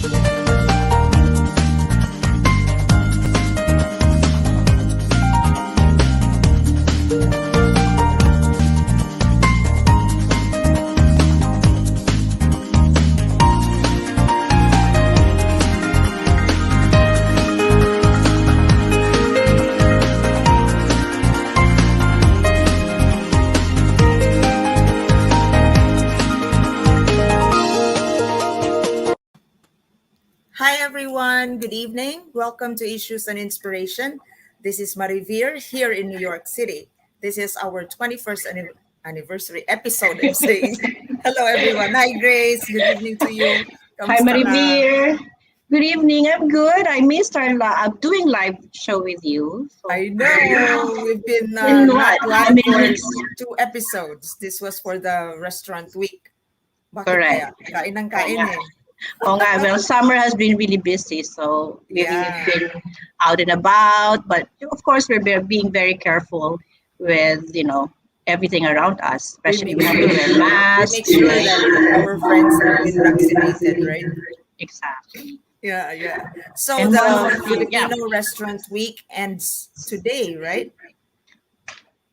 Hi everyone, good evening. Welcome to Issues and Inspiration. This is Marivir here in New York City. This is our 21st anniversary episode. I'm saying hello everyone. Hi Grace, good evening to you. Hi Kamusta ka? Marivir. Good evening. I'm good. I missed our doing live show with you. So, I know we've been In not what? live How many for weeks? 2 episodes. This was for the restaurant week. Bakit Correct. kaya? Kain ng kain eh. Well, summer has been really busy, so we've Yeah. been out and about. But of course, we're being very careful with everything around us, especially we have to wear We masks. make sure that our friends have been vaccinated, right? Exactly. Yeah. So And the yeah. Filipino Restaurant Week ends today, right?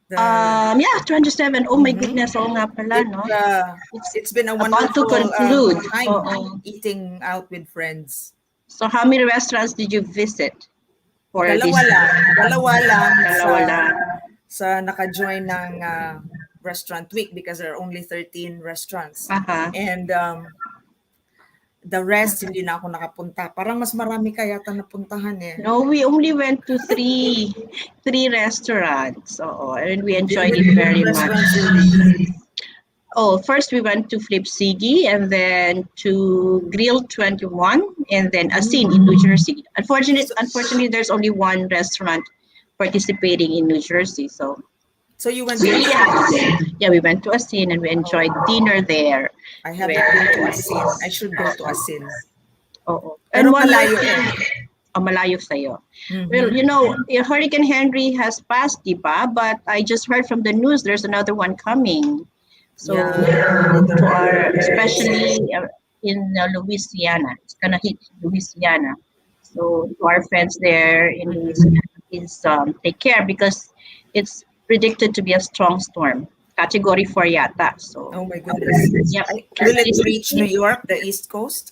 Yeah, 27. Oh my goodness, oo nga pala, no? It's been a About to wonderful conclude. time eating out with friends. So how many restaurants did you visit for this? Dalawa lang Dalawa lang. sa naka-join ng Restaurant Week because there are only 13 restaurants. Uh-huh. And the rest, hindi na ako nakapunta. Parang mas marami ka yata napuntahan eh. No, we only went to three restaurants. And we enjoyed it very much. First we went to Flipsigi and then to Grill 21 and then Asin in New Jersey. Unfortunately, there's only one restaurant participating in New Jersey. So you went to yeah, we went to Asin and we enjoyed dinner there. I haven't been to Asin. I should go to Asin. And one malayo malayo sa'yo. Well, Hurricane Henry has passed, diba? But I just heard from the news there's another one coming. So especially in Louisiana, it's gonna hit Louisiana. So to our friends there in Louisiana, is take care because it's predicted to be a strong storm, Category 4 yata. So oh my goodness. Yeah. Will it reach New York, the East Coast,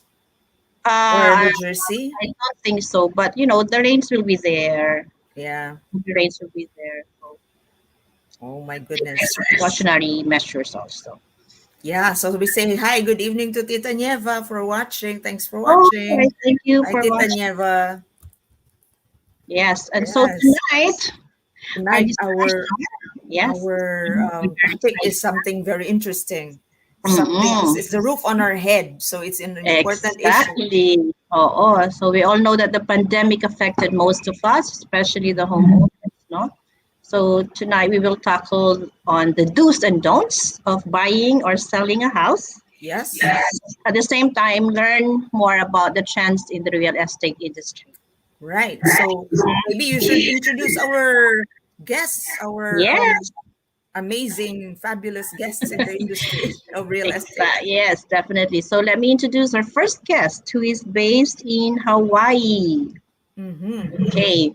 or New Jersey? I don't think so, but the rains will be there. Yeah. The rains will be there. So oh my goodness. precautionary measures also. Yeah, so we say hi, good evening to Tita Nieva for watching. Thanks for watching. Okay, thank you hi, for Tita watching. Nieva. Yes, and so tonight our topic is something very interesting. It's the roof on our head, so it's an important issue. Exactly. So we all know that the pandemic affected most of us, especially the homeowners, no? So tonight we will tackle on the do's and don'ts of buying or selling a house. Yes. At the same time, learn more about the trends in the real estate industry. Right. So maybe you should introduce our guests, our amazing, fabulous guests in the industry of real estate. Yes, definitely. So let me introduce our first guest, who is based in Hawaii. Okay.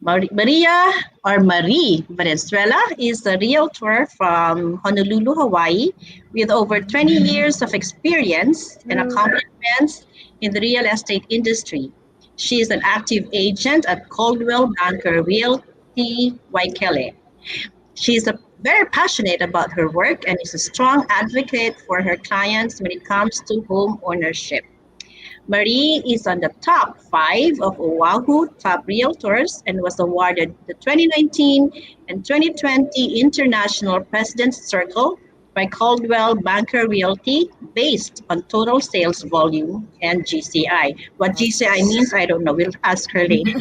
Maria or Marie Valenzuela is a realtor from Honolulu, Hawaii, with over 20 years of experience and accomplishments in the real estate industry. She is an active agent at Coldwell Banker Realty Waikele. She is very passionate about her work and is a strong advocate for her clients when it comes to home ownership. Marie is on the top 5 of Oahu top realtors and was awarded the 2019 and 2020 International President's Circle by Coldwell Banker Realty based on total sales volume and GCI. What GCI means, I don't know. We'll ask her later.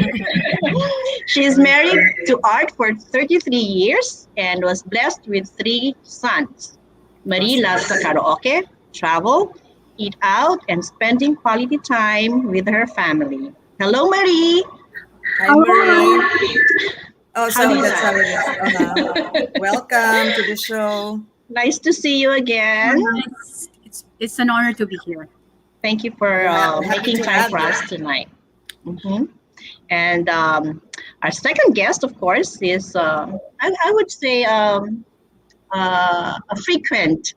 She is married to Art for 33 years and was blessed with 3 sons. Marie loves the karaoke, travel, eat out, and spending quality time with her family. Hello, Marie. Hi, Marie. Oh, so that's how it is. Welcome to the show. Nice to see you again. It's an honor to be here. Thank you for Happy making to time have for you. us tonight. Mhm. And our second guest, of course, is I would say a frequent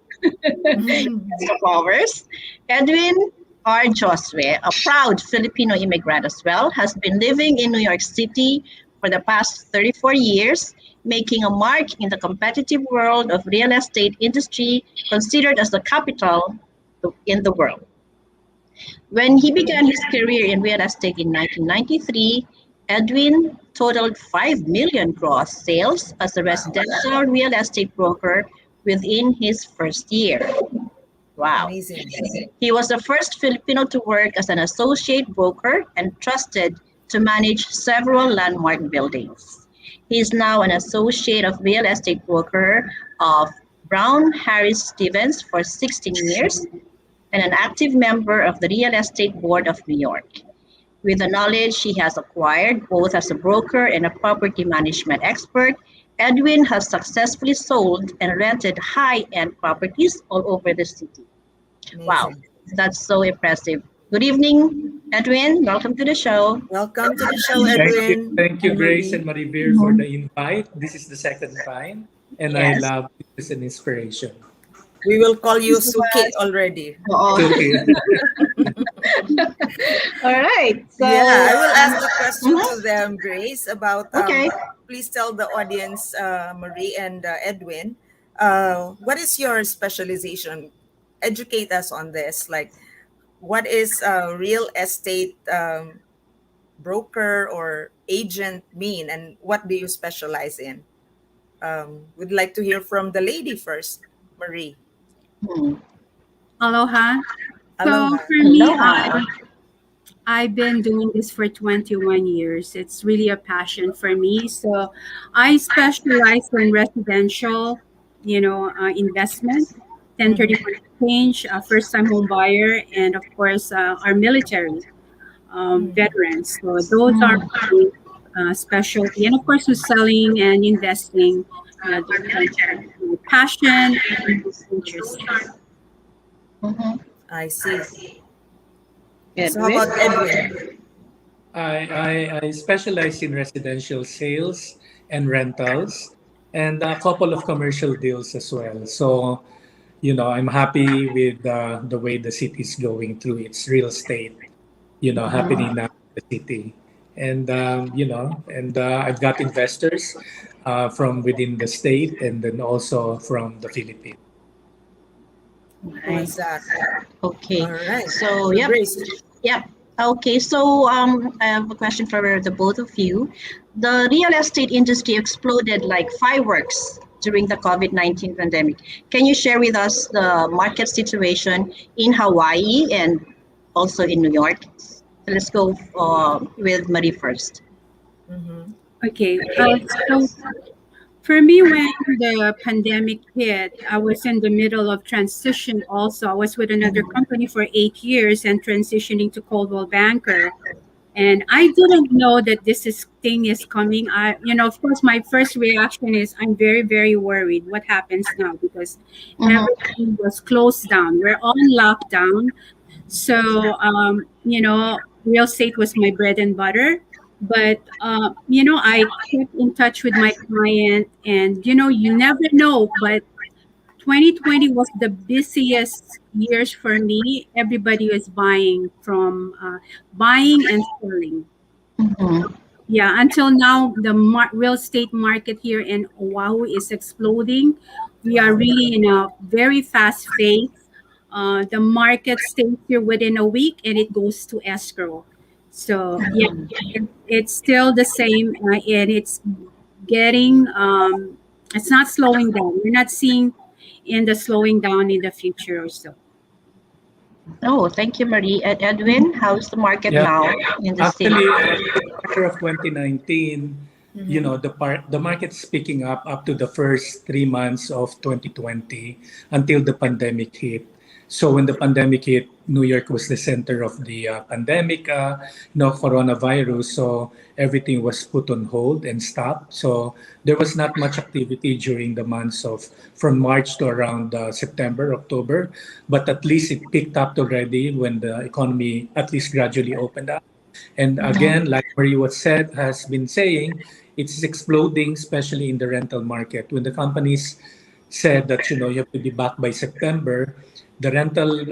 guest of ours, Edwin or Josue, a proud Filipino immigrant as well, has been living in New York City for the past 34 years, making a mark in the competitive world of real estate industry, considered as the capital in the world. When he began his career in real estate in 1993, Edwin totaled 5 million gross sales as a Wow. residential real estate broker within his first year. Wow. Amazing. He was the first Filipino to work as an associate broker and trusted to manage several landmark buildings. He is now an associate of real estate broker of Brown Harris Stevens for 16 years and an active member of the Real Estate Board of New York. With the knowledge he has acquired both as a broker and a property management expert, Edwin has successfully sold and rented high-end properties all over the city. Wow, Amazing. that's so impressive. Good evening, Edwin. Welcome to the show. Welcome to the show, Thank you, Edwin and Grace Marie. and Marivir, for the Mhm. invite. This is the second time, and I Yes. love it as an inspiration. We will call Thank you you so Suki much. already. Oo. It's okay. All right. Yeah, So, I will ask the question to mhm. them, Grace, about Okay. please tell the audience, Marie and Edwin, what is your specialization? Educate us on this. Like, what is real estate broker or agent mean, and what do you specialize in? Would like to hear from the lady first, Marie. Hmm. Aloha. So Aloha. for me, Aloha. I've been doing this for 21 years. It's really a passion for me. So I specialize in residential, investment, Mm-hmm. 1031 exchange, first time home buyer, and of course, our military veterans. So those are Mm. my specialty. And of course, with selling and investing, those are my passion and interest. Mhm. I see. So how Edwin. about Edwin? I specialize in residential sales and rentals, and a couple of commercial deals as well. So, I'm happy with the way the city is going through its real estate, happening now in the city. And, I've got investors from within the state and then also from the Philippines. Right. Exactly. Okay. All right. So, So yep. Grace. Yep. Okay. So, I have a question for the both of you. The real estate industry exploded like fireworks during the COVID-19 pandemic. Can you share with us the market situation in Hawaii and also in New York? Let's go with Marie first. Mm-hmm. Okay. So for me, when the pandemic hit, I was in the middle of transition also. I was with another company for 8 years and transitioning to Coldwell Banker. And I didn't know that thing is coming. Of course, my first reaction is I'm very, very worried. What happens now? Because Mm-hmm. everything was closed down. We're on lockdown. So, real estate was my bread and butter. But, I kept in touch with my client, and, you never know. But 2020 was the busiest years for me. Everybody was buying and selling. Mm-hmm. Yeah, until now, the real estate market here in Oahu is exploding. We are Wow. really in a very fast phase. The market stays here within a week and it goes to escrow. So, yeah, it's still the same and it's not slowing down. We're not seeing in the slowing down in the future or so. Oh, thank you, Marie. Edwin, how's the market Yeah, now in the city? actually, quarter of 2019, Mm-hmm. the market's picking up to the first 3 months of 2020 until the pandemic hit. So when the pandemic hit, New York was the center of the pandemic, coronavirus. So everything was put on hold and stopped. So there was not much activity during the months of from March to around September, October. But at least it picked up already when the economy at least gradually opened up. And again, like Marie was said, has been saying, it's exploding, especially in the rental market. When the companies said that you have to be back by September, the rental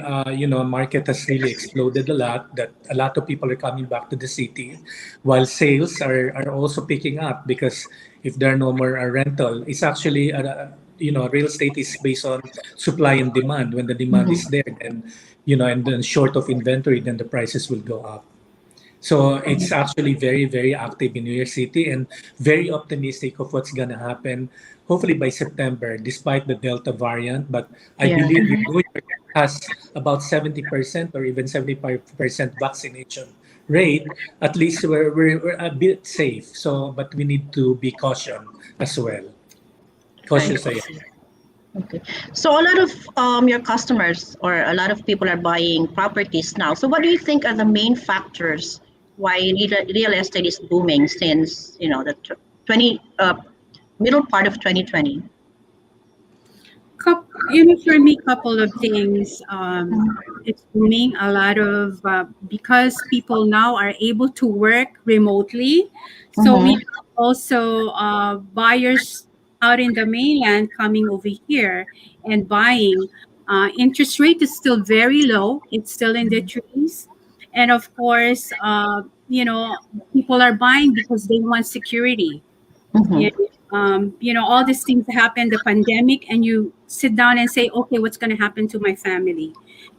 market has really exploded a lot. That a lot of people are coming back to the city, while sales are also picking up because if there are no more rental, it's actually real estate is based on supply and demand. When the demand is there, then and then short of inventory, then the prices will go up. So it's actually very, very active in New York City and very optimistic of what's going to happen, hopefully by September, despite the Delta variant. But I Yeah. believe if New York has about 70% or even 75% vaccination rate, at least we're a bit safe. So, but we need to be cautious as well. Right. Cautious, I Okay. So a lot of your customers or a lot of people are buying properties now. So what do you think are the main factors why real estate is booming since the 20 middle part of 2020? For me, couple of things. It's booming a lot of because people now are able to work remotely. So we Mm-hmm. have also buyers out in the mainland coming over here and buying. Interest rate is still very low. It's still in the trees, and of course, people are buying because they want security. Yeah. Mm-hmm. All these things happen, the pandemic, and you sit down and say, okay, what's going to happen to my family?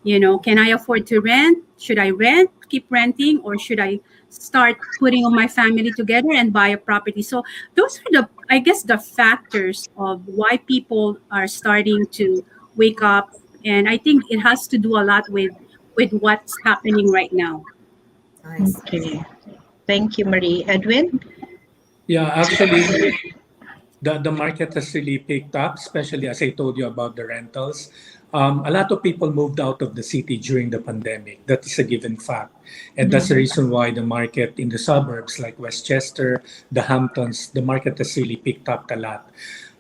Can I afford to rent? Should I rent, keep renting, or should I start putting all my family together and buy a property? So those are I guess, the factors of why people are starting to wake up. And I think it has to do a lot with what's happening right now. Nice. Okay. Thank you, Marie. Edwin? Yeah, actually, the market has really picked up, especially as I told you about the rentals. A lot of people moved out of the city during the pandemic. That is a given fact. And that's the reason why the market in the suburbs like Westchester, the Hamptons, the market has really picked up a lot.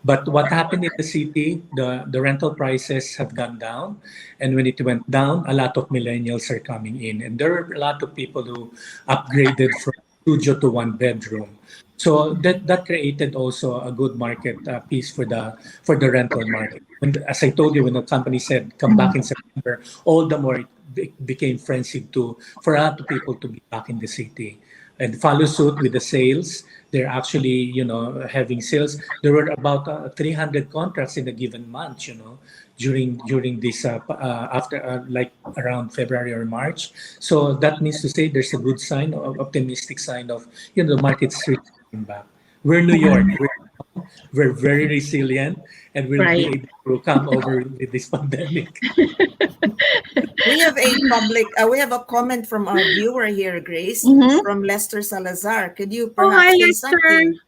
But what happened in the city, the rental prices have gone down. And when it went down, a lot of millennials are coming in. And there are a lot of people who upgraded from studio to one bedroom. So that created also a good market piece for the rental market. And as I told you, when the company said come back in September, all the more it became frenzied to for a lot of people to be back in the city and follow suit with the sales. They're actually having sales. There were about 300 contracts in a given month. During this after like around February or March. So that means to say there's a good sign, optimistic sign of the market's really coming back. We're New York. We're very resilient, and we'll be Right. able to come over with this pandemic. We have a comment from our viewer here, Grace, Mm-hmm. from Lester Salazar. Could you Oh, hi, perhaps say Lester. something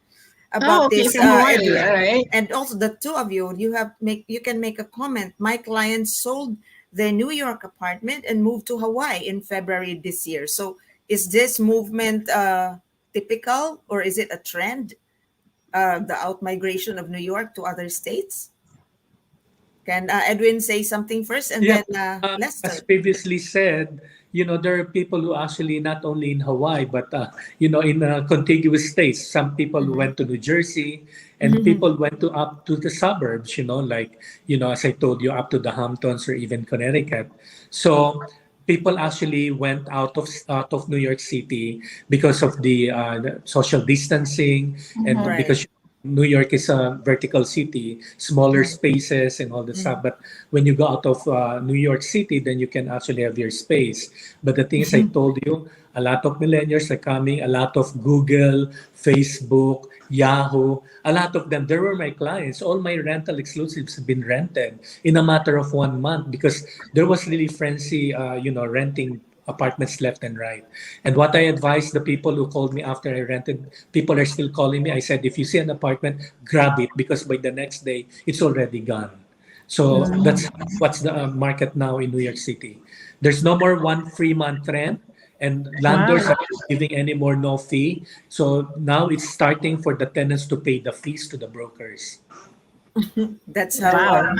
Oh, about okay, this, from Hawaii. All Edwin? right. And also the two of you, you can make a comment. My client sold their New York apartment and moved to Hawaii in February this year. So is this movement typical, or is it a trend? The out migration of New York to other states? Can Edwin say something first, and Yeah, then as Lester? previously said, there are people who actually not only in Hawaii, but in contiguous states. Some people went to New Jersey, and people went to up to the suburbs. Like as I told you, up to the Hamptons or even Connecticut. So people actually went out of New York City because of the social distancing, and Mm-hmm. Right. because New York is a vertical city, smaller spaces and all that stuff. But when you go out of New York City, then you can actually have your space. But the thing is, I told you, a lot of millennials are coming, a lot of Google, Facebook, Yahoo, a lot of them. There were my clients. All my rental exclusives have been rented in a matter of 1 month because there was really frenzy, renting apartments left and right. And what I advised the people who called me after I rented, people are still calling me. I said, if you see an apartment, grab it because by the next day, it's already gone. So that's what's the market now in New York City. There's no more one free month rent, and Wow. landlords are not giving any more no fee. So now it's starting for the tenants to pay the fees to the brokers. That's how Wow.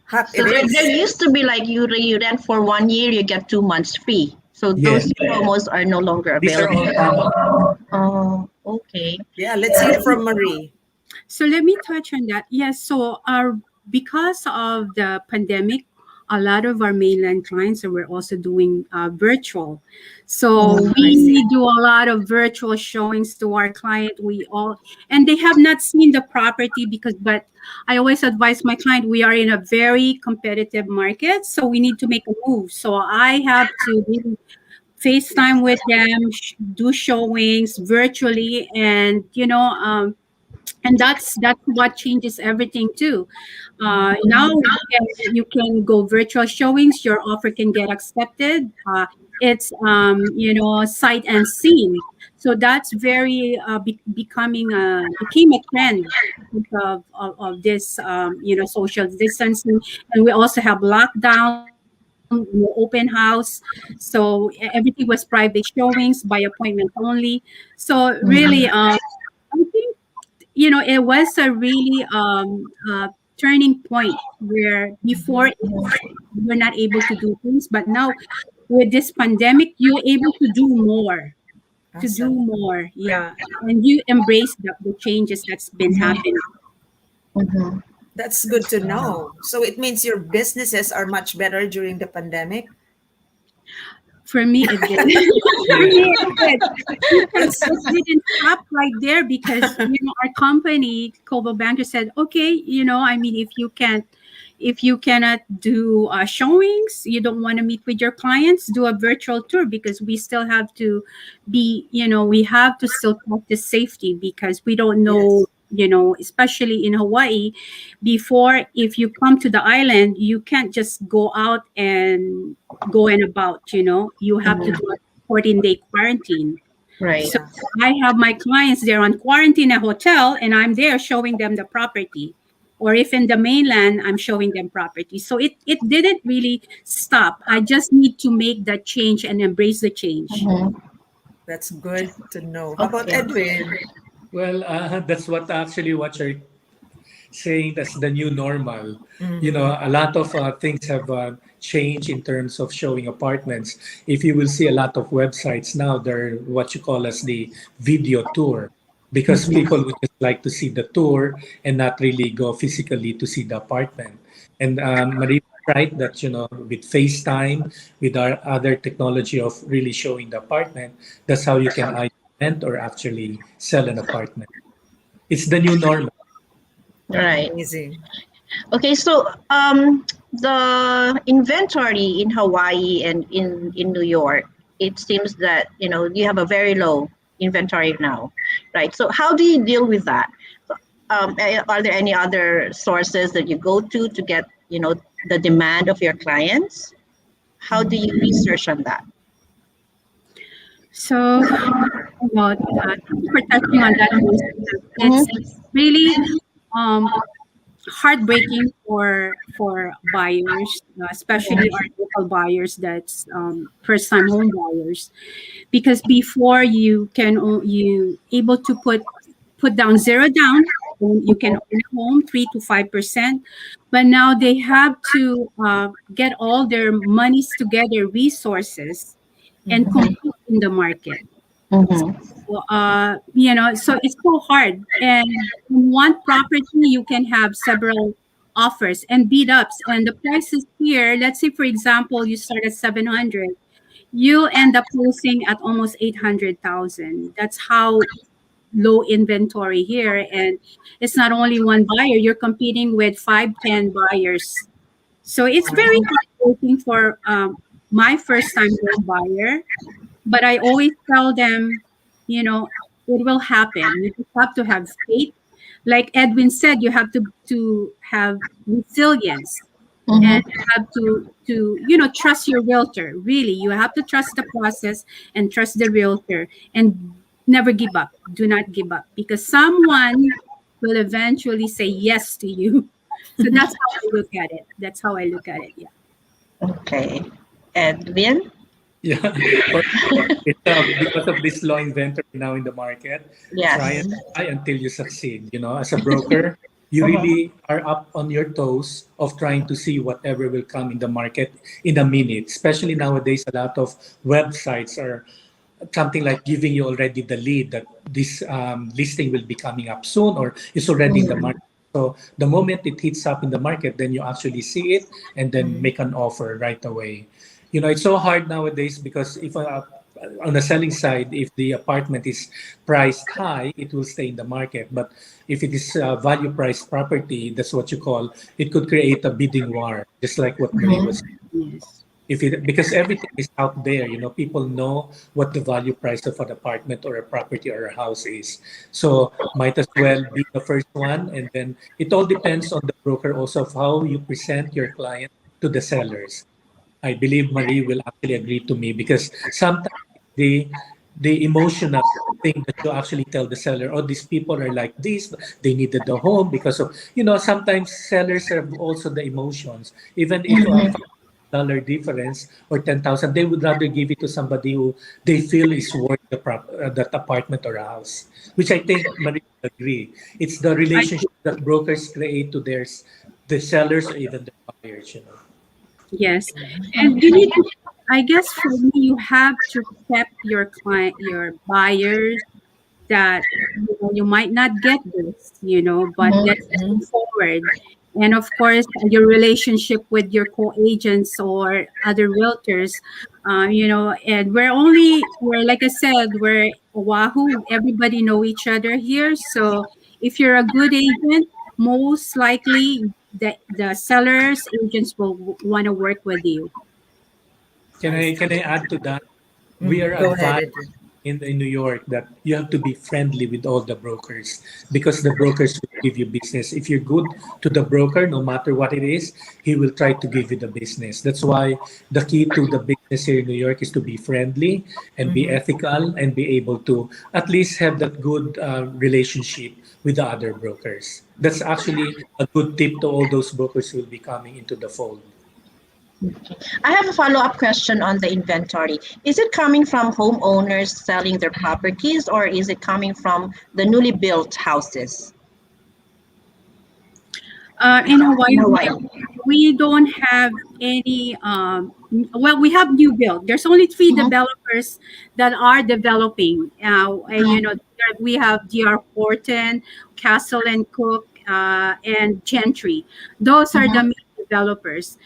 hot So it there is. used to be like you rent for 1 year, you get 2 months free. So Yes, those promos are no longer these are all available. common. Oh, okay. Yeah, let's hear from Marie. So let me touch on that. Yes, so our because of the pandemic, a lot of our mainland clients were also doing virtual. So I see. we do a lot of virtual showings to our client. We all and they have not seen the property because but I always advise my client we are in a very competitive market, so we need to make a move. So I have to really FaceTime with them, do showings virtually, and and that's what changes everything too. Now you can go virtual showings. Your offer can get accepted. It's sight and seen. So that's very became a trend because of this social distancing, and we also have lockdown, open house. So everything was private showings by appointment only. So really, I think it was a really turning point where before we're not able to do things, but now with this pandemic, you're able Awesome. yeah, and you embrace the changes that's been happening. Mhm. That's good to know. So it means your businesses are much better during the pandemic. For me, it did. For Yeah. me, it did. Because That's it didn't stop right there because our company, Coldwell Banker, said, okay, I mean, if you cannot do showings, you don't want to meet with your clients, do a virtual tour because we still have to we have to still practice safety because we don't know, yes. especially in Hawaii, before if you come to the island, you can't just go out and go and about, you have to Mhm. do a 14-day quarantine. Right. So Yeah. I have my clients there on quarantine at hotel and I'm there showing them the property. Or if in the mainland, I'm showing them property. So it didn't really stop. I just need to make that change and embrace the change. Mhm. That's good to know. How about Okay. Edwin? Well, that's what you're saying. That's the new normal. A lot of things have changed in terms of showing apartments. If you will see a lot of websites now, they're what you call as the video tour, because people would just like to see the tour and not really go physically to see the apartment. And Maria is right that with FaceTime, with our other technology of really showing the apartment, that's how you can either rent or actually sell an apartment. It's the new normal. Right. Amazing. Okay, so the inventory in Hawaii and in New York, it seems that you have a very low inventory now, right? So how do you deal with that? Are there any other sources that you go to get the demand of your clients? How do you research on that? So, thank you for touching on that. It's Mm-hmm. really um, heartbreaking for buyers, especially our local buyers that's first time home buyers, because before you able to put down zero down, you can own a home 3 to 5%, but now they have to get all their monies together, resources, and compete in the market. Mm-hmm. So it's so hard. And in one property, you can have several offers and beat ups. And the prices here, let's say, for example, you start at 700, you end up closing at almost 800,000. That's how low inventory here. And it's not only one buyer, you're competing with 5, 10 buyers. So it's very heartbreaking for my first time home buyer, but I always tell them, it will happen. You just have to have faith. Like Edwin said, you have to have resilience and Mm-hmm. you have to trust your realtor. Really, you have to trust the process and trust the realtor and never give up. Do not give up because someone will eventually say yes to you. So that's how I look at it. That's how I look at it. Yeah. Okay. Edwin? Yeah. For it's because of this low inventory now in the market, try Yes. and try until you succeed. As a broker, you Mhm. really are up on your toes of trying to see whatever will come in the market in a minute. Especially nowadays, a lot of websites are something like giving you already the lead that this listing will be coming up soon or is already in the Mhm. market. So the moment it hits up in the market, then you actually see it and then make an offer right away. It's so hard nowadays because if on the selling side, if the apartment is priced high, it will stay in the market. But if it is value priced property, that's what you call, it could create a bidding war, just like what Marie was. Mhm. Yes. If it Because everything is out there, people know what the value price of an apartment or a property or a house is. So might as well be the first one, and then it all depends on the broker also of how you present your client to the sellers. I believe Marie will actually agree to me because sometimes the the emotional thing that you actually tell the seller, oh, these people are like this, they needed the home because of, sometimes sellers have also the emotions. Even if Mhm. $5 difference or 10,000, they would rather give it to somebody who they feel is worth that apartment or a house, which I think Marie would agree. It's the I, relationship that brokers create to the sellers or even the buyers. yes. And you need to, I guess for me, you have to prep your client, your buyers that you might not get this, but let's Mhm. move forward. And of course, your relationship with your co-agents or other realtors, and we're like I said, we're Oahu. Everybody know each other here. So if you're a good agent, most likely the sellers agents will want to work with you. Can I I see. can I add to that? We are Go ahead, advised Edwin. in New York that you have to be friendly with all the brokers because the brokers will give you business. If you're good to the broker, no matter what it is, he will try to give you the business. That's why the key to the business here in New York is to be friendly and be ethical and be able to at least have that good relationship with the other brokers. That's actually a good tip to all those brokers who will be coming into the fold. I have a follow-up question on the inventory. Is it coming from homeowners selling their properties or is it coming from the newly built houses In Hawaii, in Hawaii? we don't have any. Well, we have new build. There's only three Mhm. developers that are developing. We have DR Horton, Castle and Cook, and Gentry. Those are the Mhm. main developers.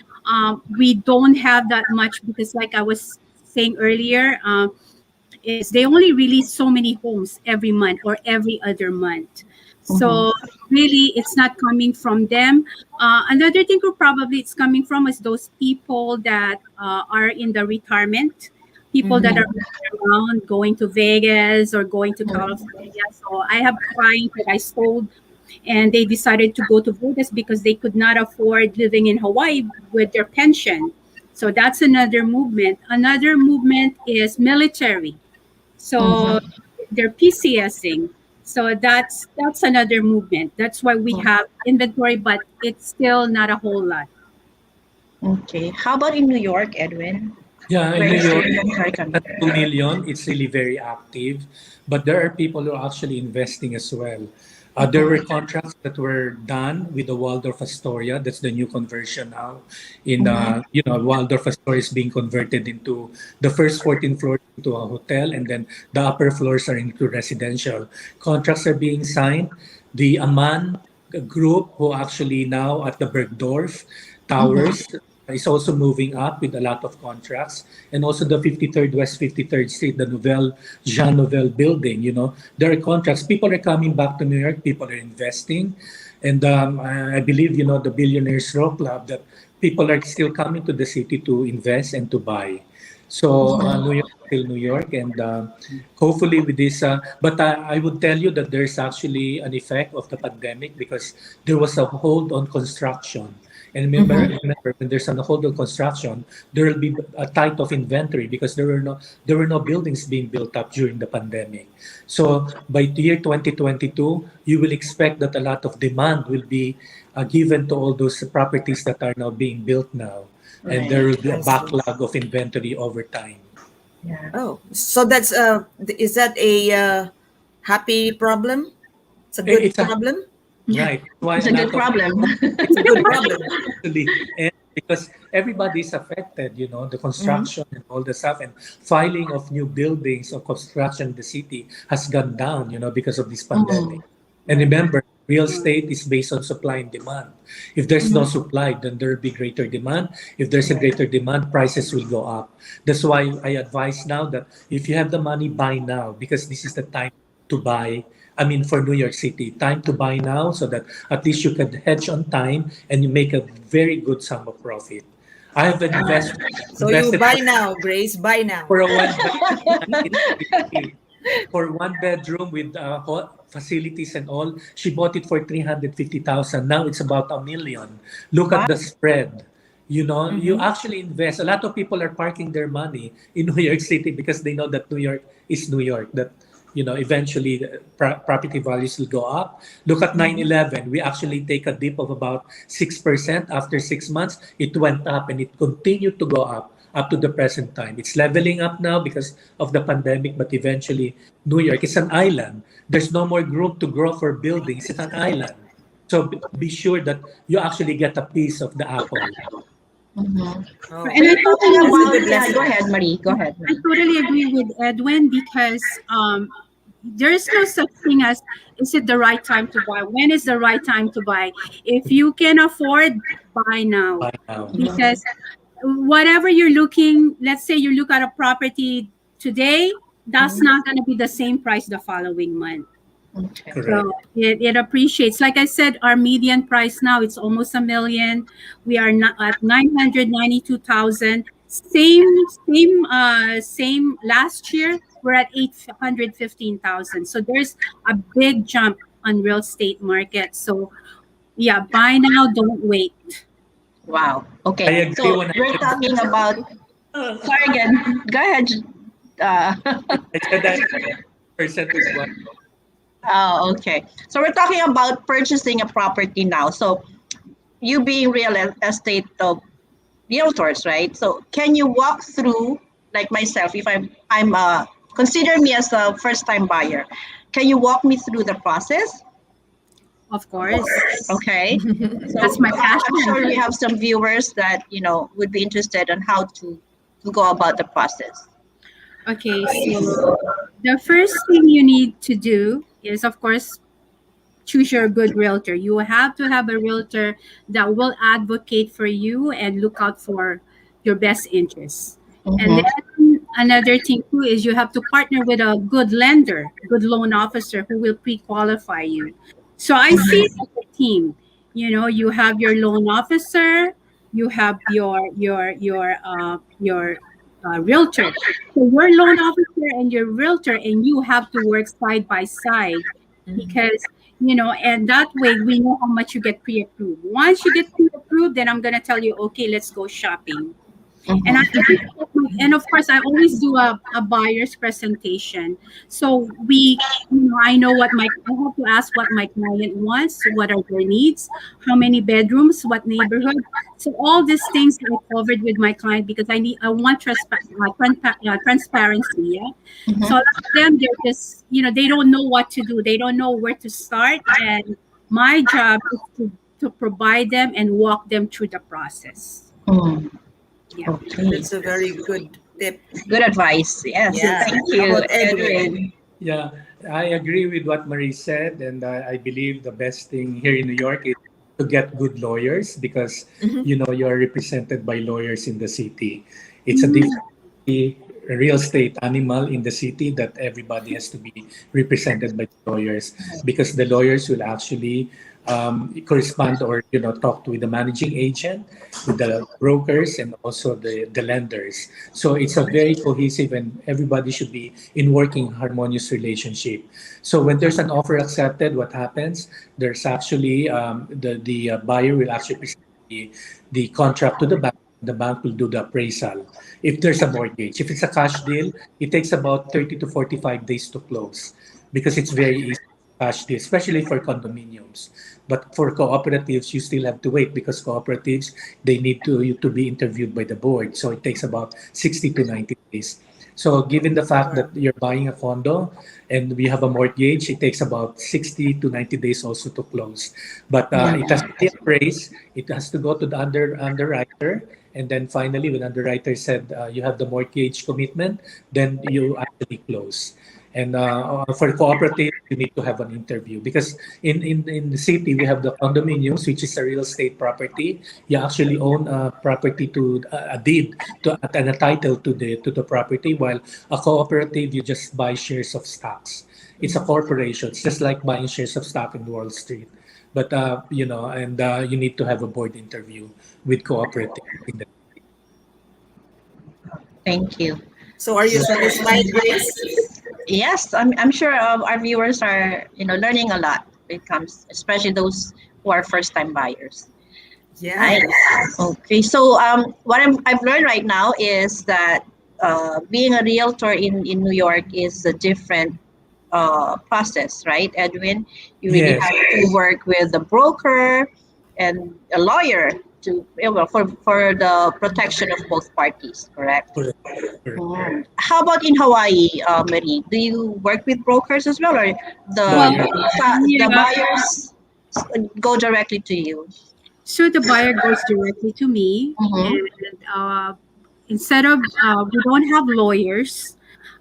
We don't have that much because, like I was saying earlier, is they only release so many homes every month or every other month. Mhm. So really, it's not coming from them. Another thing who probably it's coming from is those people that are in the retirement, people that are Mhm. around going to Vegas or going to Mhm. California. So I have clients that I sold and they decided to go to Vegas because they could not afford living in Hawaii with their pension. So that's another movement. Another movement is military. So Mhm. they're PCSing. So that's another movement. That's why we have inventory, but it's still not a whole lot. Okay. How about in New York, Edwin? Yeah, in Where New is your York, inventory coming at 2 million, it's really very active. But there are people who are actually investing as well. There were from? contracts that were done with the Waldorf Astoria. That's the new conversion now. Mhm. Waldorf Astoria is being converted into the first 14 floors into a hotel, and then the upper floors are into residential. Contracts are being signed. The Aman group, who actually now at the Bergdorf Mhm. Towers, is also moving up with a lot of contracts. And also the 53rd West 53rd Street, the Jean Nouvel building, there are contracts. People are coming back to New York, people are investing. And I believe, the Billionaires Row Club, that people are still coming to the city to invest and to buy. So New York is still New York, and hopefully with this, but I would tell you that there's actually an effect of the pandemic because there was a hold on construction. And remember, when there's a hold on construction, there will be a tight of inventory because there were no buildings being built up during the pandemic. So by the year 2022, you will expect that a lot of demand will be given to all those properties that are now being built now. and there Right. will be a I see. backlog of inventory over time. Yeah. Oh, so that's is that a happy problem? It's a good It's a problem. right. Why It's a a good lot of problem. It's a good problem. actually, and because everybody is affected, the Mm-hmm. construction and all the stuff, and filing of new buildings or construction in the city has gone down, because of this pandemic. Mm. And Right. remember, real estate is based on supply and demand. If there's no Mhm. supply, then there will be greater demand. If there's a Right. greater demand, prices will go up. That's why I advise now that if you have the money, buy now, because this is the time to buy. I mean, for New York City, time to buy now so that at least you can hedge on time and you make a very good sum of profit. I have So you invested buy now, Grace. Buy now. for a one bedroom for one bedroom with facilities and all. She bought it for 350,000. Now it's about 1 million. Look at Wow. the spread. You Mm-hmm. actually invest. A lot of people are parking their money in New York City because they know that New York is New York. That eventually the property values will go up. Look at Mm-hmm. 9/11. We actually take a dip of about 6%. After 6 months, it went up and it continued to go up to the present time. It's leveling up now because of the pandemic, but eventually New York is an island. There's no more room to grow for buildings. It's an island. So be sure that you actually get a piece of the apple. Mhm. Oh, And I Talking totally that's a agree. about, good yeah, go lesson. ahead, Marie. Go ahead, I Marie. totally agree with Edwin because there is no such thing as is it the right time to buy? When is the right time to buy? If you can afford, buy now. By now. Mhm. Because whatever you're looking, let's say you look at a property today, that's Mm-hmm. not going to be the same price the following month. Okay. Correct. So it appreciates. Like I said, our median price now it's almost 1 million. We are not at 992,000. Same last year. We're at 815,000. So there's a big jump on real estate market. So yeah, buy now, don't wait. Wow. I Okay. agree So we're 100%. talking about. Sorry again. Go ahead. Uh, I said that percent is what. oh, okay. So we're talking about purchasing a property now. So you being real estate realtors, right? So can you walk through, like myself, if I'm consider me as a first time buyer, can you walk me through the process? Of course. Okay. So That's my I'm sure we passion. have some viewers that would be interested on how to go about the process. Okay, so the first thing you need to do is, of course, choose your good realtor. You have to have a realtor that will advocate for you and look out for your best interests. And Mm-hmm. then another thing too is you have to partner with a good lender, good loan officer who will pre-qualify you. So I see it as a team. You have your loan officer, you have your realtor. So your loan officer and your realtor, and you have to work side by side Mm-hmm. because and that way we know how much you get pre-approved. Once you get pre-approved, then I'm gonna tell you, okay, let's go shopping. And I Mm-hmm. and of course I always do a buyer's presentation. So I know I have to ask what my client wants, what are their needs, how many bedrooms, what neighborhood. So all these things I covered with my client because I want transparency. Yeah. So a Mm-hmm. lot of them they're just they don't know what to do. They don't know where to start, and my job is to provide them and walk them through the process. Mm. Yeah. Okay. That's a very good tip. Good advice. Yes. Yeah. Thank How you, about Edwin? Edwin. Yeah, I agree with what Marie said, and I believe the best thing here in New York is to get good lawyers because Mm-hmm. you are represented by lawyers in the city. It's a different real estate animal in the city that everybody has to be represented by lawyers because the lawyers will actually correspond or talk to the managing agent, with the brokers, and also the lenders. So it's a very cohesive and everybody should be in working harmonious relationship. So when there's an offer accepted, what happens? There's actually the buyer will actually present the contract to the bank. The bank will do the appraisal. If there's a mortgage, if it's a cash deal, it takes about 30 to 45 days to close because it's very easy. cash deal, especially for condominiums. But for cooperatives, you still have to wait because cooperatives, they need you to be interviewed by the board. So it takes about 60 to 90 days. So given the fact Wow. that you're buying a condo and we have a mortgage, it takes about 60 to 90 days also to close. But Yeah. it has to be appraised. It has to go to the underwriter. And then finally, when underwriter said you have the mortgage commitment, then you actually close. And for cooperative, you need to have an interview because in the city, we have the condominiums, which is a real estate property. You actually own a property to a deed to and a title to the property, while a cooperative, you just buy shares of stocks. It's a corporation. It's just like buying shares of stock in Wall Street. But and you need to have a board interview with cooperative. Thank you. So are you satisfied, Grace? Yes, I'm sure our viewers are learning a lot when it comes, especially those who are first time buyers. Nice. Yes. Okay, so what I've learned right now is that being a realtor in New York is a different process, right, Edwin? You really Yes, have to work with a broker and a lawyer to for the protection of both parties, correct? correct, correct. How about in Hawaii, Marie? Do you work with brokers as well, or Well, Buyer. the yeah. buyers go directly to you? So the buyer goes directly to me, Mm-hmm. and instead of we don't have lawyers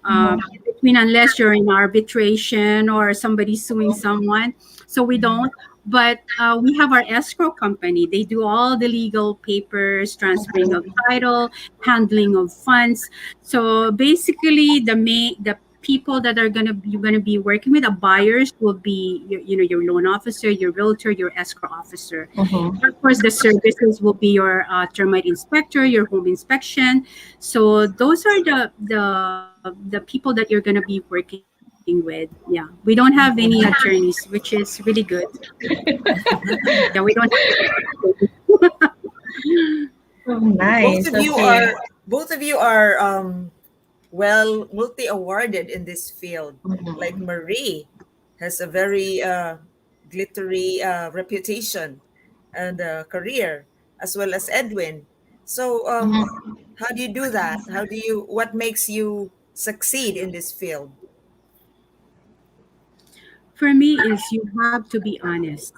Mm-hmm. in between unless you're in arbitration or somebody suing someone. So we don't. But we have our escrow company. They do all the legal papers, transferring of title, handling of funds. So basically, the people that are gonna you're gonna be working with, the buyers will be your loan officer, your realtor, your escrow officer. Mm-hmm. Of course, the services will be your termite inspector, your home inspection. So those are the people that you're going to be working with. Yeah, we don't have any attorneys, which is really good. Yeah, we don't have Oh, Both nice. of you Okay. are both of you are well multi-awarded in this field. Like Mm-hmm. Marie has a very glittery reputation and career, as well as Edwin. So Mm-hmm. how do you do that? What makes you succeed in this field? for me is you have to be honest,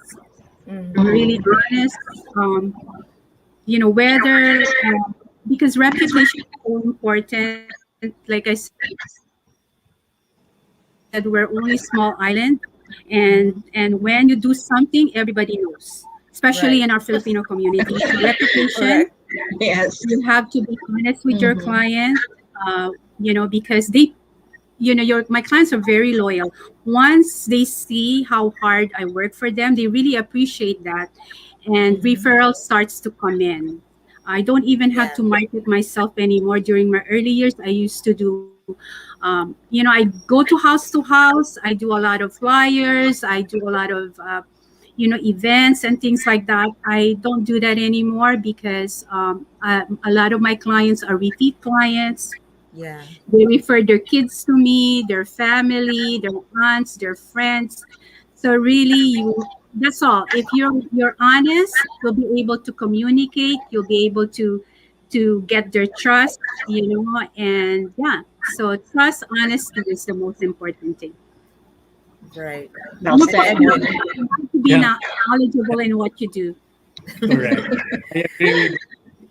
Mm-hmm. really honest. Whether because reputation is so important. Like I said, we're only small island, and when you do something, everybody knows, especially in our Filipino Right. community. So reputation, Correct. you have Yes. to be honest with your Mm-hmm. client, because your my clients are very loyal. Once they see how hard I work for them, they really appreciate that, and Mm-hmm. referral starts to come in. I don't even have Yeah. to market myself anymore. During my early years, I used to do, I go to house. I do a lot of flyers. I do a lot of, events and things like that. I don't do that anymore because a lot of my clients are repeat clients. Yeah. They refer their kids to me, their family, their aunts, their friends. So really, that's all. If you're honest, you'll be able to communicate. You'll be able to get their trust, and yeah. So trust, honesty is the most important thing. Right. Well And of And course, said. Edwin, you have to be Yeah, knowledgeable in what you do. correct. I agree with how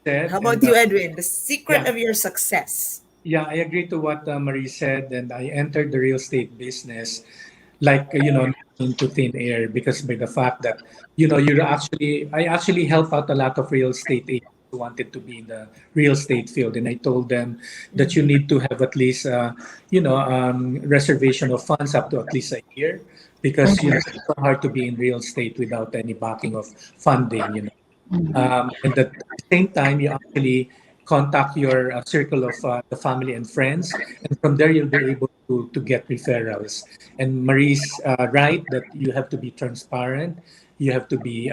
that, about and you, Edwin? The secret yeah, of your success. yeah, I agree to what Marie said, and I entered the real estate business like not into thin air because by the fact that I actually help out a lot of real estate agents who wanted to be in the real estate field, and I told them that you Mm-hmm. need to have at least reservation of funds up to at least a year because Mm-hmm. it's so hard to be in real estate without any backing of funding. Mm-hmm. And at the same time, you actually contact your circle of the family and friends, and from there you'll be able to get referrals. And Marie's right that you have to be transparent. you have to be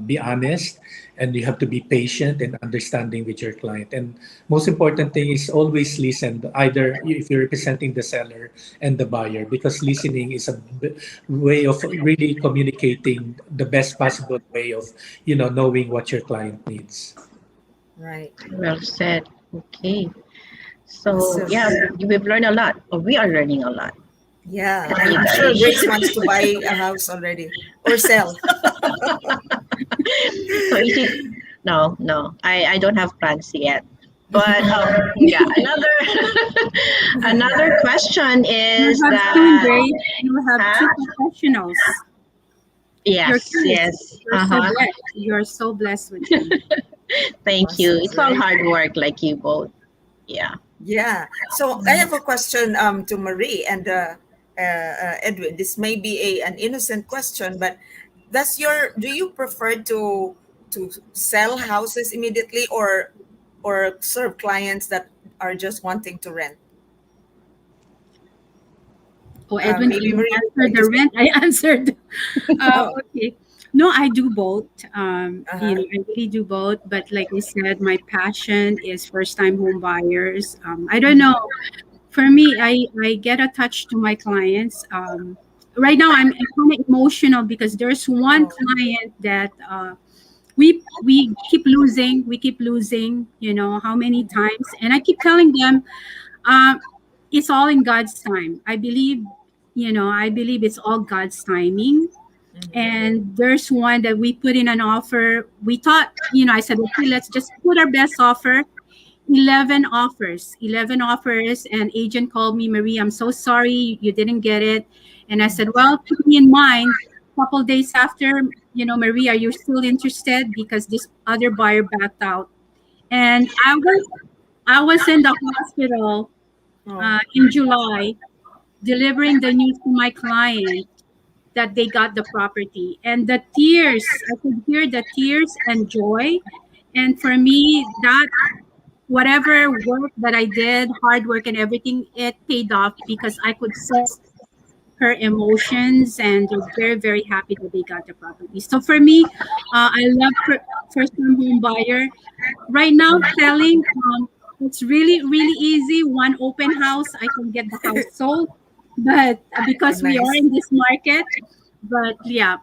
be honest, and you have to be patient and understanding with your client. And most important thing is always listen, either if you're representing the seller and the buyer, because listening is a way of really communicating the best possible way of knowing what your client needs. Right. Well said. Okay. So Awesome. yeah, we've learned a lot, or we are learning a lot Yeah, from you I'm sure guys. Grace wants to buy a house already or sell. So is it? No, no. I don't have plans yet. But yeah, another another question You is have soon, that, Grace. You have huh? two professionals. You're Yes, cursed. yes. You're so Uh-huh. blessed. You're so blessed with them. Thank you. Awesome, It's all right? hard work, like you both. Yeah. Yeah. So I have a question to Marie and Edwin. This may be an innocent question, but do you prefer to sell houses immediately or serve clients that are just wanting to rent? Oh, Edwin, Maybe you Marie would answered like to the say. rent. I answered. Oh, Okay. No, I do both. uh-huh. I really do both. But like I said, my passion is first-time home buyers. I don't Mhm. know. For me, I get attached to my clients. Right now, I'm kind of emotional because there's one Oh. client that we keep losing. We keep losing. You know how many times, and I keep telling them, um, it's all in God's time. I believe, I believe it's all God's timing. Mhm. And there's one that we put in an offer. We thought, I said, okay, let's just put our best offer. 11 offers. And agent called me, Marie, I'm so sorry you didn't get it. And I said, well, keep me in mind. Couple days after, Marie, are you still interested? Because this other buyer backed out. And I was in the hospital Oh. in July, delivering the news to my client that they got the property. And the tears, I could hear the tears and joy. And for me, that whatever work that I did, hard work and everything, it paid off because I could sense her emotions and they're very, very happy that they got the property. So for me, I love first time home buyer. Right now, selling, it's really, really easy. One open house, I can get the house sold. But because we are Nice. in this market, but yeah,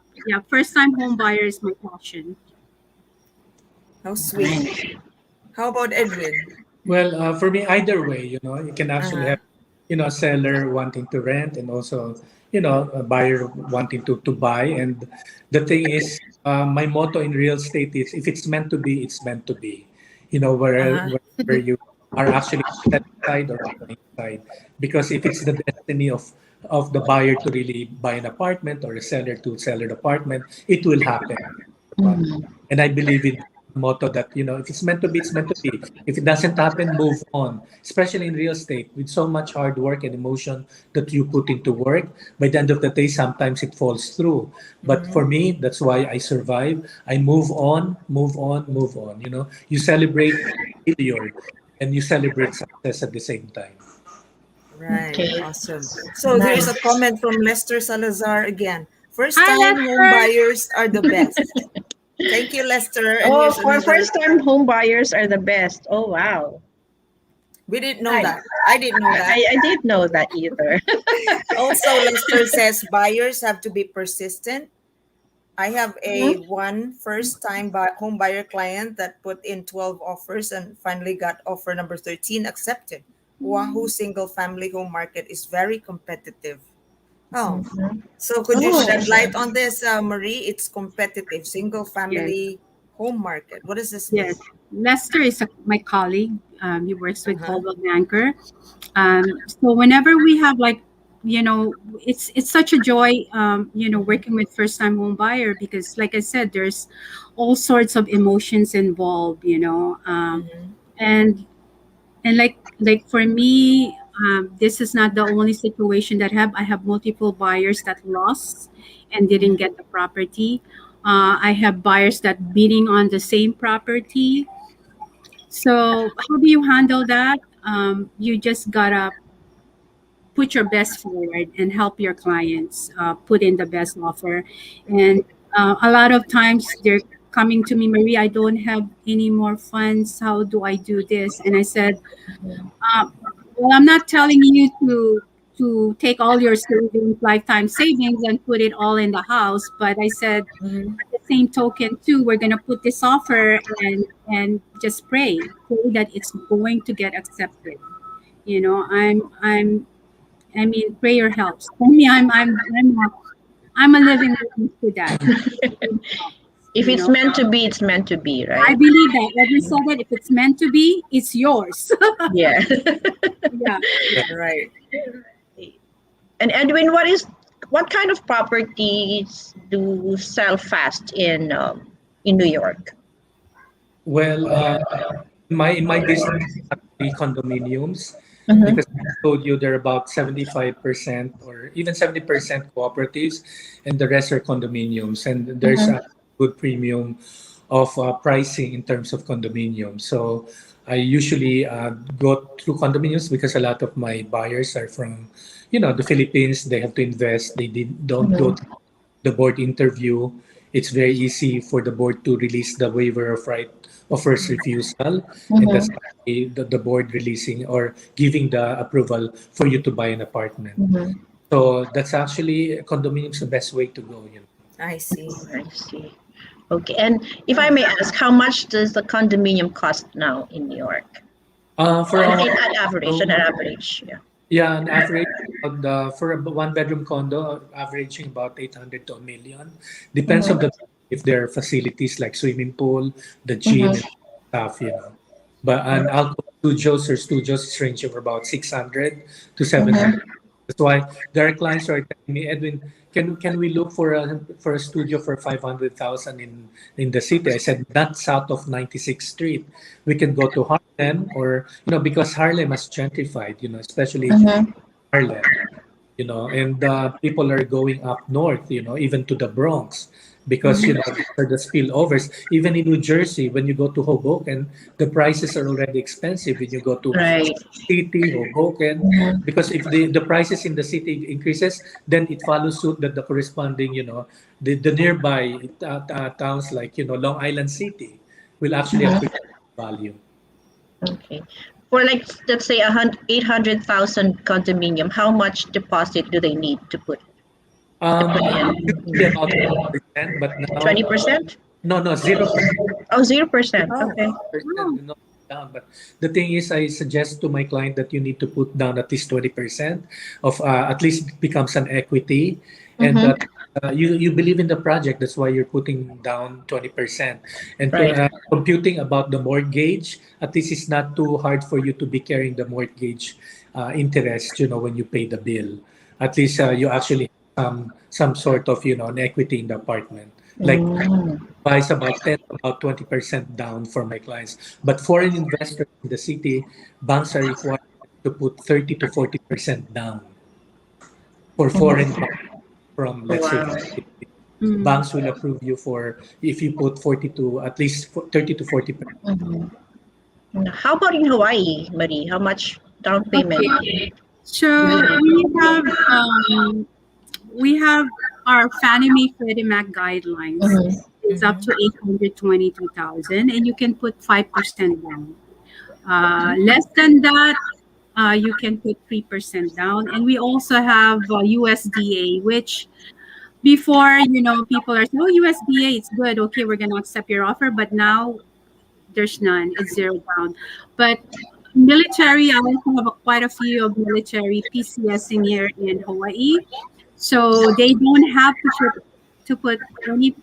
first time home buyer is my passion. How sweet. Nice. How about Edwin? Well, for me, either way, you can actually Uh-huh. have, a seller wanting to rent, and also, a buyer wanting to buy. And the thing is, my motto in real estate is, if it's meant to be, it's meant to be. Uh-huh. Wherever you are actually on the selling side or on the buying side, because if it's the destiny of the buyer to really buy an apartment, or a seller to sell an apartment, it will happen. Mhm. And I believe in the motto that, if it's meant to be, it's meant to be. If it doesn't happen, move on. Especially in real estate, with so much hard work and emotion that you put into work, by the end of the day, sometimes it falls through. But Mm-hmm. for me, that's why I survive. I move on, move on, move on. You celebrate failure and you celebrate success at the same time. Right. Okay. Awesome. So there's a Nice. comment from Lester Salazar again. First Hi, time home Lester. buyers are the best. Thank you, Lester. And Oh, here's for another. first-time home buyers are the best. Oh, wow. We didn't know I, that. I didn't know that. I didn't know that either. Also, Lester says buyers have to be persistent. I have a Mhm. one first time home buyer client that put in 12 offers and finally got offer number 13 accepted. Wahoo single family home market is very competitive. Oh, Mhm. so could you Oh, shed light on this, Marie? It's competitive, single Yes, family home market. What does this yes. mean? Lester is my colleague. He works with Uh-huh. Coldwell Banker. So whenever we have like, it's such a joy, Mm-hmm. working with first time home buyer because, like I said, there's all sorts of emotions involved. Mm-hmm. And like for me, this is not the only situation that I have multiple buyers that lost and didn't Mm-hmm. get the property. I have buyers that bidding on the same property. So how do you handle that? You just gotta put your best forward and help your clients put in the best offer. And A lot of times they're coming to me, Marie, I don't have any more funds. How do I do this? And I said, um, well, I'm not telling you to take all your savings, lifetime savings, and put it all in the house. But I said, Mm-hmm. at the same token, too, we're gonna put this offer and just pray that it's going to get accepted. You know, I mean, prayer helps. For me, I'm a living witness to that. If You it's know, meant to be, it's meant to be, I right? believe that. Edwin said that if it's meant to be, it's yours. Yeah. Yeah. Yeah. Right. And Edwin, what kind of properties do sell fast in New York? Well, in my business, actually condominiums, Mm-hmm. because I told you there are about 75% or even 70% cooperatives, and the rest are condominiums. And there's Mm-hmm. a good premium of pricing in terms of condominiums. So I usually go through condominiums because a lot of my buyers are from, the Philippines. They have to invest. Don't go Mm-hmm. to the board interview. It's very easy for the board to release the waiver of right of first refusal, and that's Mm-hmm. the board releasing or giving the approval for you to buy an apartment. Mm-hmm. So that's actually condominiums the best way to go. I see. I see. Okay. And if I Oh. may ask, how much does the condominium cost now in New York? For And a at average, condo, an average, yeah. yeah, an average for a one-bedroom condo, averaging about 800 to a million. Depends on Mm-hmm. the if there are facilities like swimming pool, the gym, and Mm-hmm. stuff. But an alcohol studios range of about 600 to Mm-hmm. 700. That's why there are clients who are telling me, Edwin, can we look for a studio for 500,000 in the city? I said, not south of 96th Street. We can go to Harlem, or because Harlem has gentrified, especially Mm-hmm. Harlem, and people are going up north, even to the Bronx, because Mm-hmm. for the spillovers. Even in New Jersey, when you go to Hoboken, the prices are already expensive. When you go to Right. city, Hoboken, Mm-hmm. because if the prices in the city increases, then it follows suit that the corresponding, the nearby towns like, Long Island City will actually Mm-hmm. appreciate value. Okay. For like, let's say 800,000 condominium, how much deposit do they need to put Usually in? about 20%, but now, 20%? no, 0%. Oh, 0%. Oh. Okay. Percent Oh, no down. But the thing is, I suggest to my client that you need to put down at least 20% of at least becomes an equity, and Mm-hmm. you believe in the project. That's why you're putting down 20%. And Right. computing about the mortgage, at least it's not too hard for you to be carrying the mortgage interest. When you pay the bill, at least you actually have some sort of an equity in the apartment. Like Mm. buys about 10 about 20% down for my clients. But foreign investors in the city, banks are required to put 30 to 40% down for foreign Mhm. buyers from, let's say, Wow. mm. banks will approve you for if you put 40 to at least 30 to 40%. Mhm. How about in Hawaii, Marie? How much down payment Okay. do So you we have our Fannie Mae Freddie Mac guidelines. need? It's up Mm-hmm. to 822,000, and you can put 5% down. Less than that, you can put 3% down. And we also have USDA, which before, people are saying, oh, USDA, it's good. Okay, we're going to accept your offer. But now there's none. It's zero down. But military, I also have quite a few of military PCS in here in Hawaii. So they don't have to put any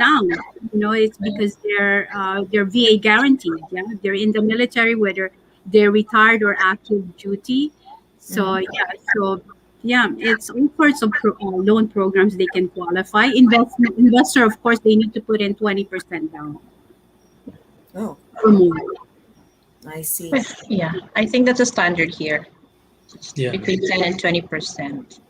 down. It's because they're VA guaranteed. Yeah, they're in the military, whether they're retired or active duty. So Mm-hmm. yeah, it's all sorts of loan programs they can qualify. Investor, of course, they need to put in 20% down Oh, or more. I see. Yeah, I think that's a standard here. It's Yeah. between 10 and 20%.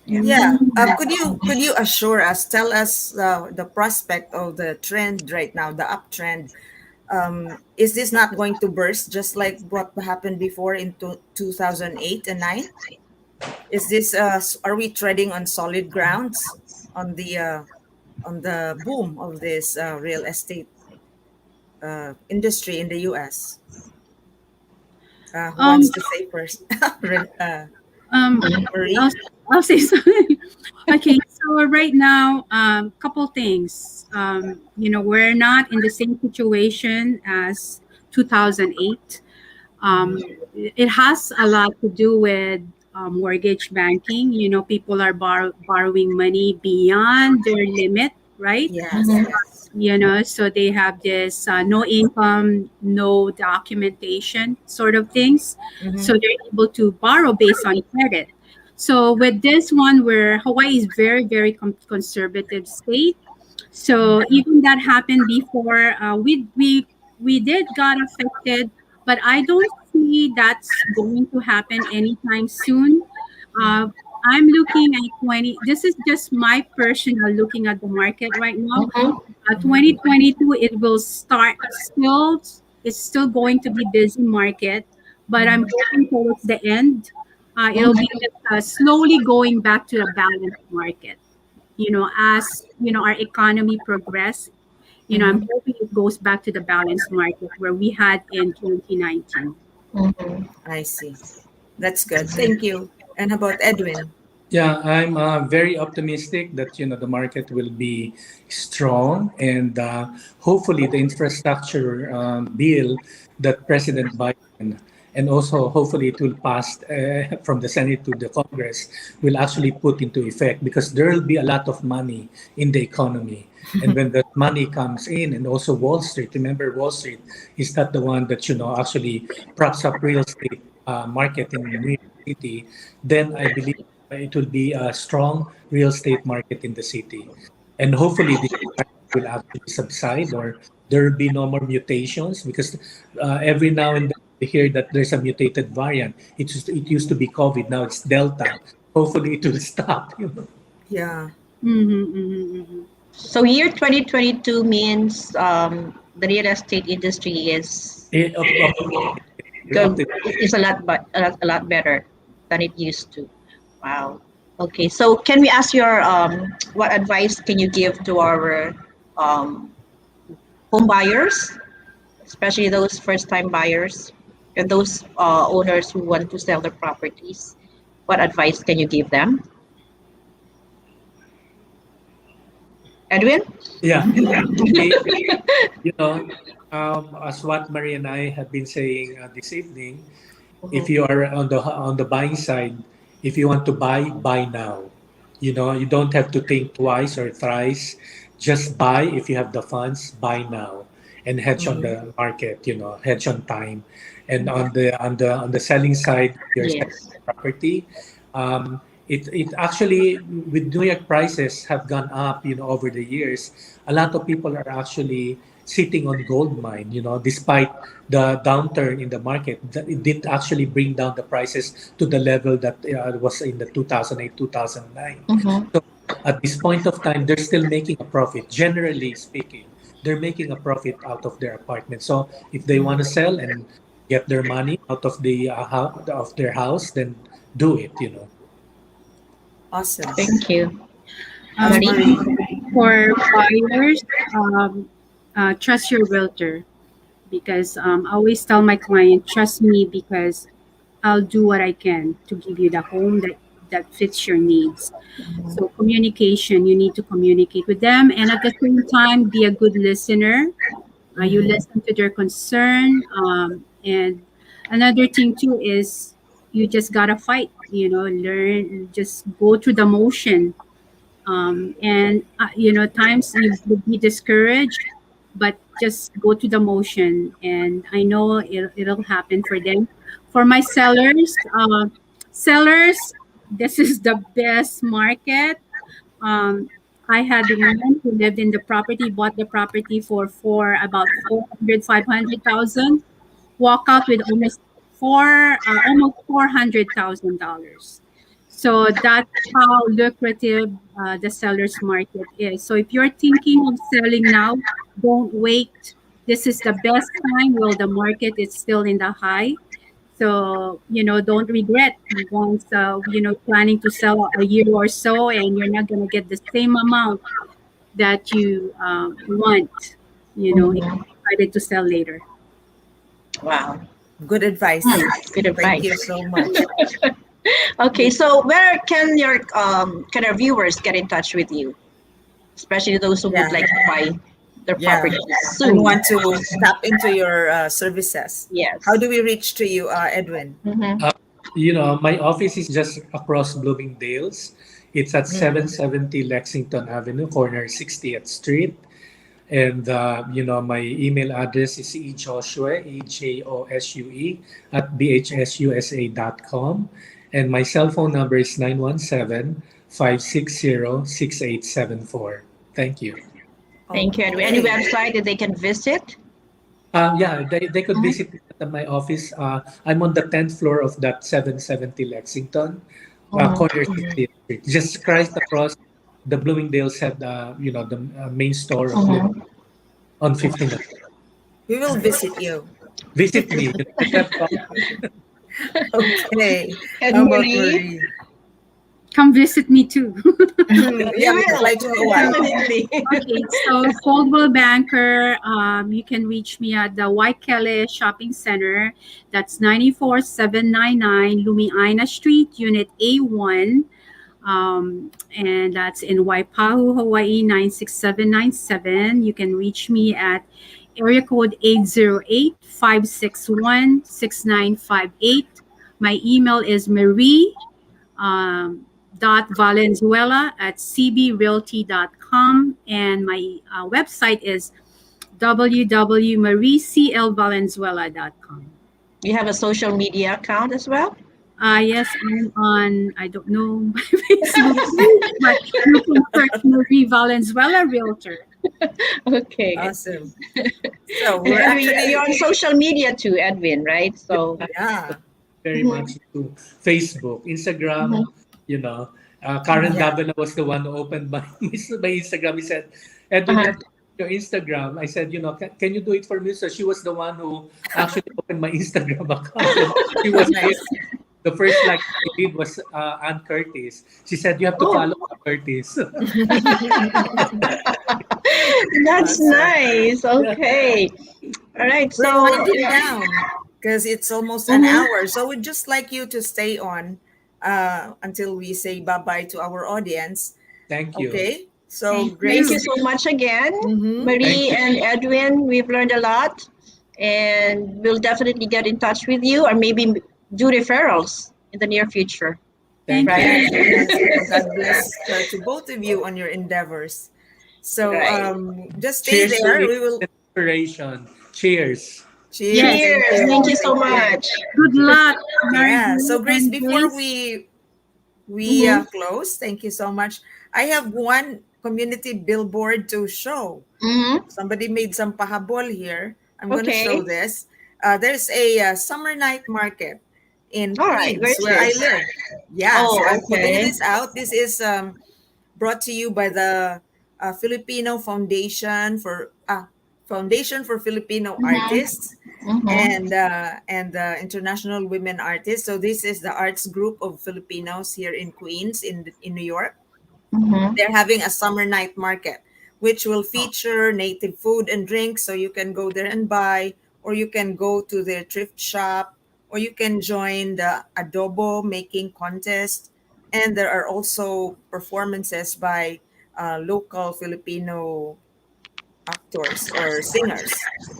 Yeah. Yeah. Mm. Could you assure us, tell us the prospect of the trend right now, the uptrend? Is this not going to burst just like what happened before in 2008 and 9? Is this are we treading on solid grounds on the on the boom of this real estate industry in the U.S. Who wants Um, to say first? um, Marie? I'll, I'll say something. Okay, so right now, couple things. We're not in the same situation as 2008. Mm-hmm. It has a lot to do with mortgage banking. People are borrowing money beyond their limit, right? Yes, Mhm. yes. So they have this no income, no documentation sort of things. Mm-hmm. So they're able to borrow based on credit. So with this one, where Hawaii is very, very conservative state, so even that happened before, we did got affected, but I don't see that's going to happen anytime soon. Uh, I'm looking at 20. This is just my personal looking at the market right now. Mhm. 2022, it will start still. It's still going to be busy market, but I'm hoping towards the end, it'll be Mhm. just, slowly going back to a balanced market. As our economy progress, Mm-hmm. I'm hoping it goes back to the balanced market where we had in 2019. Mhm. I see. That's good. Thank you. And how about Edwin? Yeah, I'm very optimistic that the market will be strong, and hopefully the infrastructure bill that President Biden, and also hopefully it will pass from the Senate to the Congress, will actually put into effect, because there will be a lot of money in the economy. And when that money comes in, and also Wall Street, remember Wall Street is not the one that actually props up real estate market in New York City. Then I believe it will be a strong real estate market in the city. And hopefully the virus will actually subside, or there will be no more mutations, because every now and then we hear that there's a mutated variant. It used to be COVID, now it's Delta. Hopefully it will stop. Yeah. Mm-hmm, mm-hmm, mm-hmm. So year 2022 means the real estate industry is We're up to is a lot, but a lot better than it used to. Wow. Okay. So can we ask your what advice can you give to our um, home buyers, especially those first time buyers and those owners who want to sell their properties? What advice can you give them, Edwin? yeah. You know, as what Marie and I have been saying this evening, if you are on the buying side, if you want to buy now. You don't have to think twice or thrice. Just buy if you have the funds. Buy now and hedge on Mm-hmm. the market. Hedge on time. And on the selling side, if you're selling Yes. property. It actually, with New York prices have gone up, over the years. A lot of people are actually sitting on gold mine. Despite the downturn in the market, it did actually bring down the prices to the level that was in the 2008, 2009. Mm-hmm. So at this point of time, they're still making a profit. Generally speaking, they're making a profit out of their apartment. So if they want to sell and get their money out of of their house, then do it. Awesome. Thank you, As Marie. Marie. For buyers, trust your realtor, because I always tell my client, trust me, because I'll do what I can to give you the home that fits your needs. So communication, you need to communicate with them, and at the same time, be a good listener. You Mm-hmm. listen to their concern, and another thing too is you just gotta fight. Learn, just go through the motion, and times you would be discouraged, but just go to the motion, and I know it'll happen for them. For my sellers, this is the best market. um, I had one who lived in the property, bought the property for about 400, 500,000, walk out with almost $400,000. So that's how lucrative the seller's market is. So if you're thinking of selling now, don't wait. This is the best time while the market is still in the high. So, don't regret once, planning to sell a year or so and you're not going to get the same amount. that you want, you know, if Mhm. you decided to sell later. Wow. Good advice. Good Thank advice. you so much. Okay, so where can our viewers get in touch with you, especially those who would Yeah, like to buy their yeah. property And soon? want to tap into your services. How Yes. do we reach to you, Edwin? Mm-hmm. Uh, my office is just across Bloomingdale's. It's at Mm. 770 Lexington Avenue, corner 60th Street. And, my email address is ejosue, ejosue, at bhsusa.com. And my cell phone number is 917-560-6874. Thank you. Thank you. And any Okay. website that they can visit? Yeah, they could visit me at my office. I'm on the 10th floor of that 770 Lexington, Mhm. corner 60th Street. Just right across the Bloomingdale's had, the main store of Bloomingdale Mhm. on 15th. We will visit you. Visit me. Let's have coffee. Okay. And How about Marie, Marie? Come visit me too. we Yeah, we will fly to Hawaii. definitely. Okay, so Coldwell Banker, you can reach me at the Waikele Shopping Center. That's 94799 Lumiina Street, Unit A1. And that's in Waipahu, Hawaii 96797. You can reach me at area code 808-561-6958. My email is Marie dot Valenzuela at cbrealty.com, and my website is www.marieclvalenzuela.com. You have a social media account as well? Yes, I'm on, I don't know my Facebook page, but you can search Marie Valenzuela Realtor. Okay. Awesome. So And we're Edwin, you're actually, on social media too, Edwin, right? So, yeah, Very mhm. much to Facebook, Instagram. Mhm. You know, Karen yeah. Davila was the one who opened my Instagram. He said, "Edwin, you Uh-huh. have to open your Instagram." I said, can you do it for me?" So she was the one who actually opened my Instagram account. And she was there. Nice. The first like she did was Ann Curtis. She said, "You have to Oh, follow Ann Curtis." that's Awesome. nice. Yeah. Okay. All right. We're So, winding yeah. down because it's almost an Mhm. hour. So we'd just like you to stay on until we say bye bye to our audience. Thank you. Okay. So Thank Thank you Grace. you. so much again, Mm-hmm. Thank Marie you. and Edwin. We've learned a lot, and we'll definitely get in touch with you, or maybe do referrals in the near future. Thank Thank you. Right? Yes, you. yes. And God bless to both of you on your endeavors. So Right. just stay Cheers to there. it. We will Inspiration. Cheers. cheers. Yes. Thank Cheers. Thank you. you so Thank you. much. Good luck, Mary Yeah. So Grace, and before Grace. we Mm-hmm. close, thank you so much. I have one community billboard to show. Mm-hmm. Somebody made some pahabol here. I'm going to show Okay. this. There's a summer night market in All right. Where Queens, is where I this? live. Yeah, so Oh, I'm putting okay. this out. This is brought to you by the Filipino Foundation for Filipino Mm-hmm. Artists Mm-hmm. and the International Women Artists. So this is the arts group of Filipinos here in Queens in New York. Mm-hmm. They're having a summer night market, which will feature native food and drinks. So you can go there and buy, or you can go to their thrift shop, or you can join the adobo making contest. And there are also performances by local Filipino actors or singers.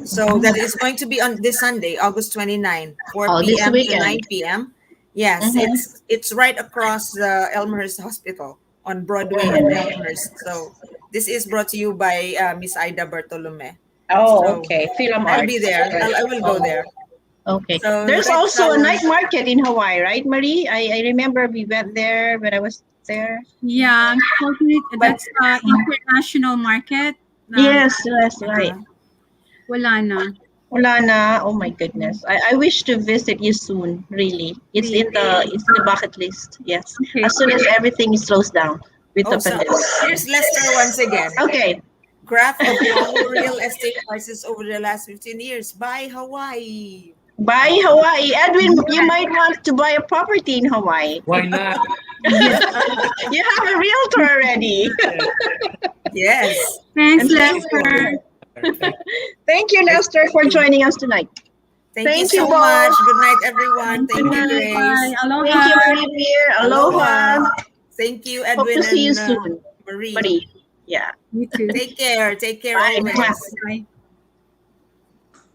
So that is going to be on this Sunday, August 29, Oh, 4 this p.m. to weekend. 9 p.m. Yes, Mm-hmm. it's right across the Elmhurst Hospital on Broadway and Mm-hmm. Elmhurst. So this is brought to you by Miss Ida Bartolome. Oh, So okay. Film I'll be arts. there. I will go Oh, there. okay. So There's let's also a night market in Hawaii, right, Marie? I remember we went there when I was there. Yeah, unfortunately, But that's international market. yes, that's right. uh-huh. Wala na. Wala na. Oh my goodness. I wish to visit you soon, really. Please. It's in the bucket list. Yes. Okay. As soon as everything slows down with the Oh, so pandemic. here's Lester once again. Okay. Graph of global real estate prices over the last 15 years by Hawaii. Buy Oh. Hawaii. Edwin, you might want to buy a property in Hawaii. Why not? Yes. You have a realtor already. Yes. Thanks, And thank Lester. Thank you, Lester, for joining us tonight. Thank you Thank you so much. both. Good night, everyone. Good Thank you, night. Grace. Bye. Thank you, Aloha. Marivir. Aloha. Aloha. Thank you, Hope to Edwin see you and soon. Marie. Marie. Yeah. You too. Take care. Take care Bye. always. Bye.